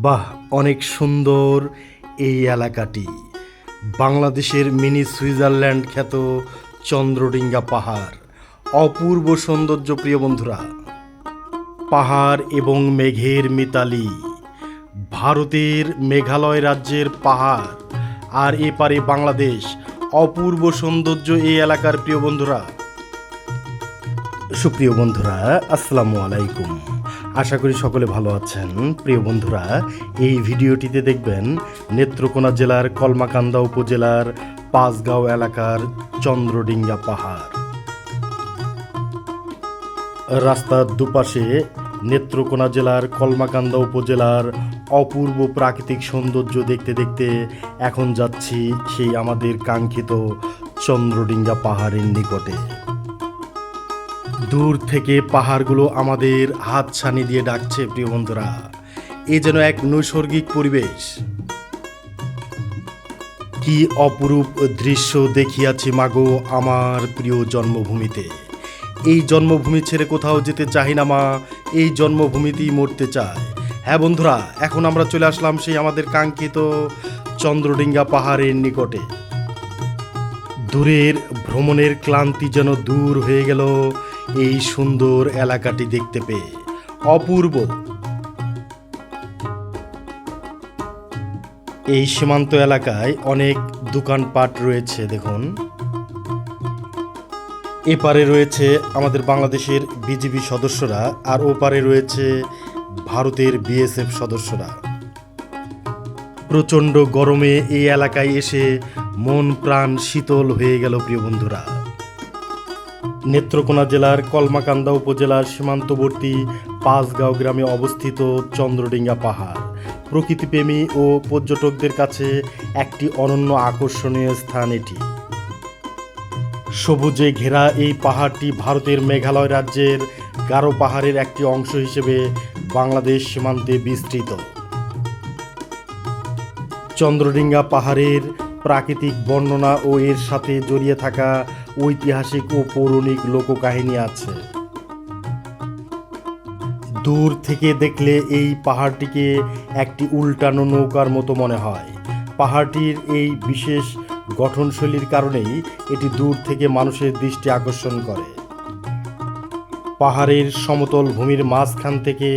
বাহ, অনেক সুন্দর এই এলাকাটি। বাংলাদেশের মিনি সুইজারল্যান্ড খ্যাত চন্দ্রডিঙ্গা পাহাড়। অপূর্ব সৌন্দর্য প্রিয় বন্ধুরা। পাহাড় এবং মেঘের মিতালি। ভারতের মেঘালয় রাজ্যের পাহাড় আর এপারে বাংলাদেশ। অপূর্ব সৌন্দর্য এই এলাকার প্রিয় বন্ধুরা। সুপ্রিয় বন্ধুরা, আসসালামু আলাইকুম। আশা করি সকলে ভালো আছেন। প্রিয় বন্ধুরা, এই ভিডিওটিতে দেখবেন নেত্রকোনা জেলার কলমাকান্দা উপজেলার পাঁচগাঁও এলাকার চন্দ্রডিঙ্গা পাহাড়। রাস্তার দুপাশে নেত্রকোনা জেলার কলমাকান্দা উপজেলার অপূর্ব প্রাকৃতিক সৌন্দর্য দেখতে দেখতে এখন যাচ্ছি সেই আমাদের কাঙ্ক্ষিত চন্দ্রডিঙ্গা পাহাড়ের নিকটে। দূর থেকে পাহাড়গুলো আমাদের হাতছানি দিয়ে ডাকছে প্রিয় বন্ধুরা। এ যেন এক নৈসর্গিক পরিবেশ। কি অপরূপ দৃশ্য দেখিয়াছি মাগো আমার প্রিয় জন্মভূমিতে। এই জন্মভূমি ছেড়ে কোথাও যেতে চাই না মা, এই জন্মভূমিতেই মরতে চায়। হ্যাঁ বন্ধুরা, এখন আমরা চলে আসলাম সেই আমাদের কাঙ্ক্ষিত চন্দ্রডিঙ্গা পাহাড়ের নিকটে। দূরের ভ্রমণের ক্লান্তি যেন দূর হয়ে গেল এই সুন্দর এলাকাটি দেখতে পেয়ে। অপূর্ব এই সীমান্ত এলাকায় অনেক দোকানপাট রয়েছে। দেখুন, এপারে রয়েছে আমাদের বাংলাদেশের বিজিবি সদস্যরা, আর ওপারে রয়েছে ভারতের বিএসএফ সদস্যরা। প্রচণ্ড গরমে এই এলাকায় এসে মন প্রাণ শীতল হয়ে গেল প্রিয় বন্ধুরা। নেত্রকোনা জেলার কলমাকান্দা উপজেলার সীমান্তবর্তী পাঁচগাঁও গ্রামে অবস্থিত চন্দ্রডিঙ্গা পাহাড় প্রকৃতিপ্রেমী ও পর্যটকদের কাছে একটি অনন্য আকর্ষণীয় স্থান। এটি সবুজে ঘেরা এই পাহাড়টি ভারতের মেঘালয় রাজ্যের গারো পাহাড়ের একটি অংশ হিসেবে বাংলাদেশ সীমান্তে বিস্তৃত। চন্দ্রডিঙ্গা পাহাড়ের প্রাকৃতিক বর্ণনা ও এর সাথে জড়িয়ে থাকা ঐতিহাসিক ও পৌরাণিক লোককাহিনী আছে। দূর থেকে দেখলে এই পাহাড়টিকে একটি উল্টানো নৌকার মতো মনে হয়। পাহাড়টির এই বিশেষ গঠনশৈলীর কারণেই এটি দূর থেকে মানুষের দৃষ্টি আকর্ষণ করে। পাহাড়ের সমতল ভূমির মাঝখান থেকে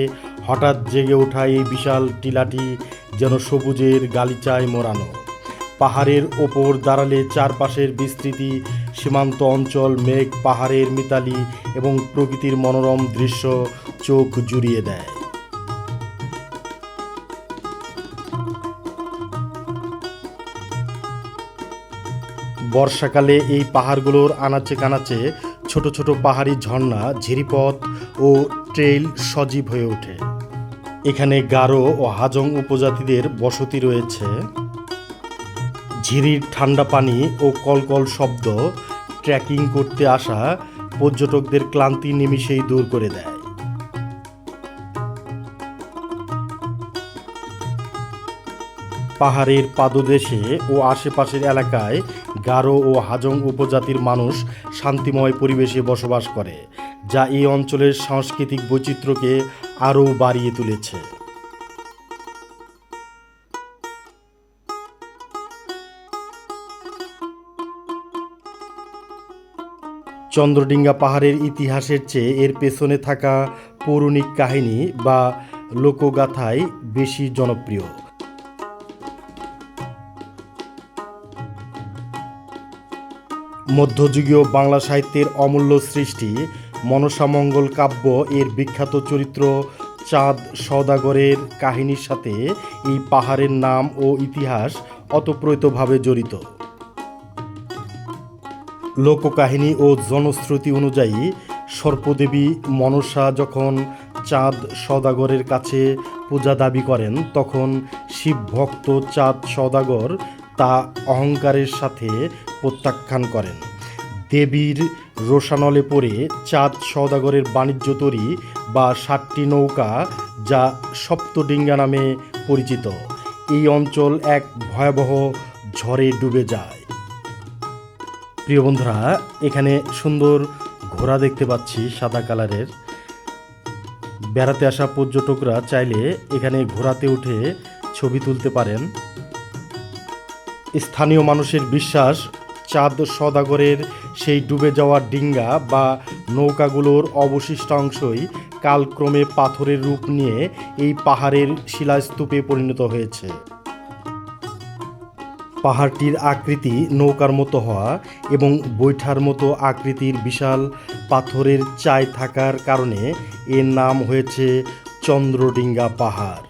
হঠাৎ জেগে ওঠা এই বিশাল টিলাটি যেন সবুজের গালিচায় মোড়ানো। পাহাড়ের ওপর দাঁড়ালে চারপাশের বিস্তৃতি, সীমান্ত অঞ্চল, মেঘ, পাহাড়ের মিতালি এবং প্রকৃতির মনোরম দৃশ্য চোখ জুড়িয়ে দেয়। বর্ষাকালে এই পাহাড়গুলোর আনাচে কানাচে ছোট ছোট পাহাড়ি ঝর্ণা, ঝিরিপথ ও ট্রেইল সজীব হয়ে ওঠে। এখানে গারো ও হাজং উপজাতিদের বসতি রয়েছে। ঝিরির ঠান্ডা পানি ও কলকল শব্দ ট্রেকিং করতে আসা পর্যটকদের ক্লান্তি নিমিষেই দূর করে দেয়। পাহাড়ের পাদদেশে ও আশেপাশের এলাকায় গারো ও হাজং উপজাতির মানুষ শান্তিময় পরিবেশে বসবাস করে, যা এই অঞ্চলের সাংস্কৃতিক বৈচিত্র্যকে আরও বাড়িয়ে তুলেছে। চন্দ্রডিঙ্গা পাহাড়ের ইতিহাসের চেয়ে এর পেছনে থাকা পৌরাণিক কাহিনী বা লোকগাথাই বেশি জনপ্রিয়। মধ্যযুগীয় বাংলা সাহিত্যের অমূল্য সৃষ্টি মনসামঙ্গল কাব্য এর বিখ্যাত চরিত্র চাঁদ সওদাগরের কাহিনীর সাথে এই পাহাড়ের নাম ও ইতিহাস ওতপ্রোতভাবে জড়িত। লোককাহিনী ও জনশ্রুতি অনুযায়ী সর্পদেবী মনসা যখন চাঁদ সওদাগরের কাছে পূজা দাবি করেন, তখন শিবভক্ত চাঁদ সওদাগর তা অহংকারের সাথে প্রত্যাখ্যান করেন। দেবীর রোষানলে পড়ে চাঁদ সওদাগরের বাণিজ্য তরী বা 7টি নৌকা, যা সপ্তডিঙ্গা নামে পরিচিত, এই অঞ্চল এক ভয়াবহ ঝড়ে ডুবে যায়। প্রিয় বন্ধুরা, এখানে সুন্দর ঘোড়া দেখতে পাচ্ছি সাদা কালারের। বেড়াতে আসা পর্যটকরা চাইলে এখানে ঘোড়াতে উঠে ছবি তুলতে পারেন। স্থানীয় মানুষের বিশ্বাস, চাঁদ সওদাগরের সেই ডুবে যাওয়া ডিঙ্গা বা নৌকাগুলোর অবশিষ্টাংশই কালক্রমে পাথরের রূপ নিয়ে এই পাহাড়ের শিলাস্তূপে পরিণত হয়েছে। পাহাড়টির আকৃতি নৌকার মতো হওয়া এবং বৈঠার মতো আকৃতির বিশাল পাথরের চাই থাকার কারণে এর নাম হয়েছে চন্দ্রডিঙ্গা পাহাড়।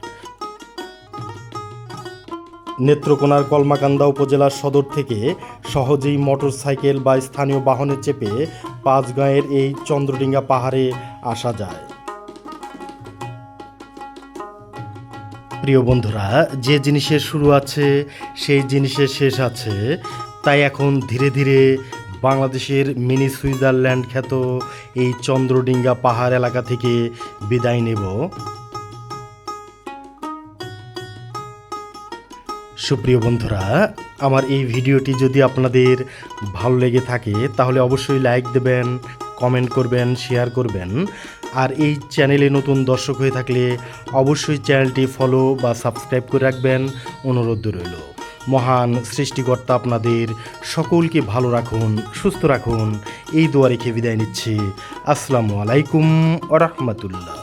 নেত্রকোনার কলমাকান্দা উপজেলার সদর থেকে সহজেই মোটরসাইকেল বা স্থানীয় বাহনে চেপে পাঁচগাঁয়ের এই চন্দ্রডিঙ্গা পাহাড়ে আসা যায়। প্রিয় বন্ধুরা, যে জিনিসের শুরু আছে সেই জিনিসের শেষ আছে, তাই এখন ধীরে ধীরে বাংলাদেশের মিনি সুইজারল্যান্ড খ্যাত এই চন্দ্রডিঙ্গা পাহাড় এলাকা থেকে বিদায় নেব। সুপ্রিয় বন্ধুরা, আমার এই ভিডিওটি যদি আপনাদের ভালো লেগে থাকে তাহলে অবশ্যই লাইক দেবেন, কমেন্ট করবেন, শেয়ার করবেন। আর এই চ্যানেলে নতুন দর্শক হয়ে থাকলে অবশ্যই চ্যানেলটি ফলো বা সাবস্ক্রাইব করে রাখবেন, অনুরোধ রইল। মহান সৃষ্টিকর্তা আপনাদের সকলকে ভালো রাখুন, সুস্থ রাখুন, এই দোয়া রেখে বিদায় নিচ্ছি। আসসালামু আলাইকুম ওয়া রাহমাতুল্লাহ।